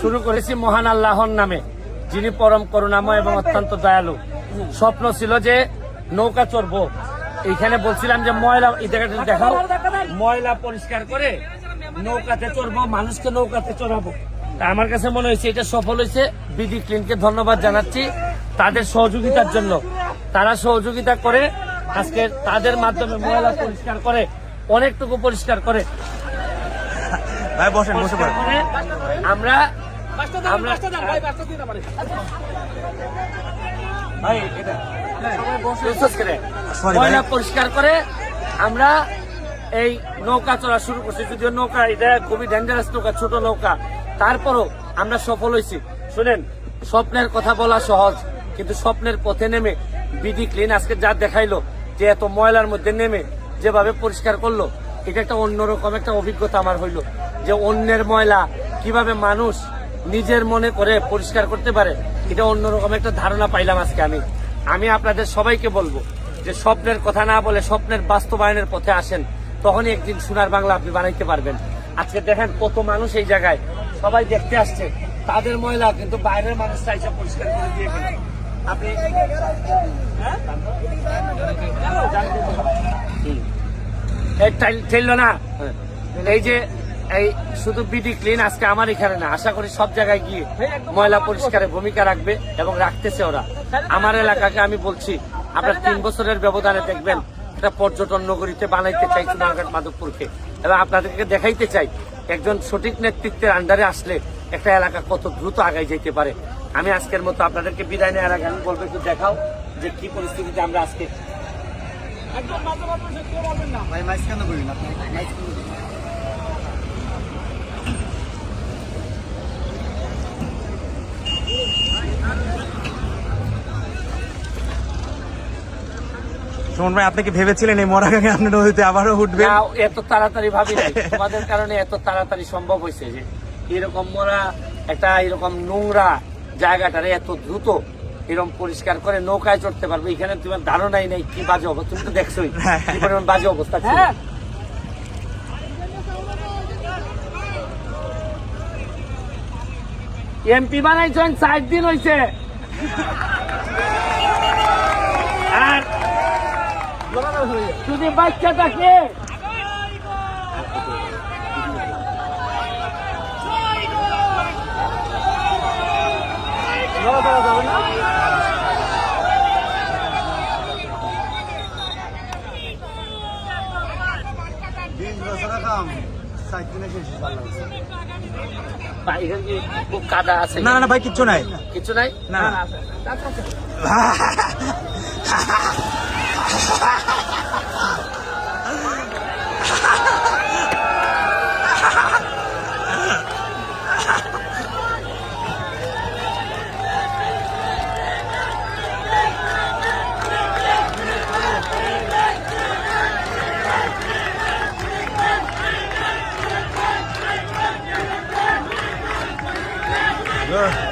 শুরু করেছি মহান আল্লাহর নামে, যিনি পরম করুণাময় এবং অত্যন্ত দয়ালু। স্বপ্ন ছিল যে নৌকা চড়বো, এইখানে বলছিলাম যে ময়লা এই জায়গাটা দেখাও, ময়লা পরিষ্কার করে নৌকাতে চড়বো, মানুষকে নৌকাতে চড়াবো। আমার কাছে মনে হয়েছে এটা সফল হয়েছে। বিডি ক্লিনকে ধন্যবাদ জানাচ্ছি তাদের সহযোগিতার জন্য। তারা সহযোগিতা করে আজকে তাদের মাধ্যমে ময়লা পরিষ্কার করে, অনেকটুকু পরিষ্কার করে আমরা ময়লা পরিষ্কার করে আমরা এই নৌকা চলা শুরু করছি। যদিও নৌকা এটা খুবই ডেঞ্জারাস নৌকা, ছোট নৌকা, তারপরও আমরা সফল হয়েছি। শুনেন, স্বপ্নের কথা বলা সহজ, কিন্তু স্বপ্নের পথে নেমে বিডি ক্লিন আজকে যা দেখাইলো যে এত ময়লার মধ্যে নেমে যেভাবে পরিষ্কার করলো, এটা একটা অন্যরকম একটা অভিজ্ঞতা আমার হইলো। যে অন্যের ময়লা কিভাবে মানুষ নিজের মনে করে পরিষ্কার করতে পারে, এটা অন্যরকম একটা ধারণা পাইলাম আজকে। আমি আপনাদের সবাইকে বলবো যে স্বপ্নের কথা না বলে স্বপ্নের বাস্তবায়নের পথে আসেন, তখনই একদিন সোনার বাংলা আপনি বানাইতে পারবেন। আজকে দেখেন কত মানুষ এই জায়গায় সবাই দেখতে আসছে, তাদের ময়লা কিন্তু বাইরের মানুষ চাইছে পরিষ্কার করে দিয়ে গেল। আপনি ঠেললো না, এই যে এই শুধু বিডি ক্লিন আজকে আমার এখানে না, আশা করি সব জায়গায় গিয়ে ময়লা পরিষ্কারে ভূমিকা রাখবে এবং রাখতেছে ওরা। আমার এলাকাকে আমি বলছি, আপনার 3 বছরের ব্যবধানে দেখবেন একটা পর্যটন নগরীতে বানাইতে চাই চুনারঘাট মাধবপুরকে, এবং আপনাদেরকে দেখাইতে চাই একজন সঠিক নেতৃত্বের আন্ডারে আসলে একটা এলাকা কত দ্রুত আগায় যেতে পারে। আমি আজকের মতো আপনাদেরকে বিদায় নেওয়ার আগে আমি বলবো একটু দেখাও যে কি পরিস্থিতিতে আমরা আজকে সুমন ভাই, আপনি কি ভেবেছিলেন এই মরাগাঙে আপনি নদীতে আবারও উঠবেন? এত তাড়াতাড়ি ভাবি নাই, তোমাদের কারণে এত তাড়াতাড়ি সম্ভব হয়েছে যে এরকম মরা একটা এরকম নোংরা জায়গাটারে এত দ্রুত এরকম পরিষ্কার করে নৌকায় চড়তে পারবে। এখানে তোমার ধারণাই নেই কি বাজে অবস্থা, তুমি তো দেখছোই কি পরিমাণ বাজে অবস্থা ছিল। এমপি বানাইছেন 60 দিন হয়েছে, আর যদি বাচ্চা থাকে যাবে না। খুব কাদা আছে? না না ভাই, কিচ্ছু নাই, কিছু নাই। না Good.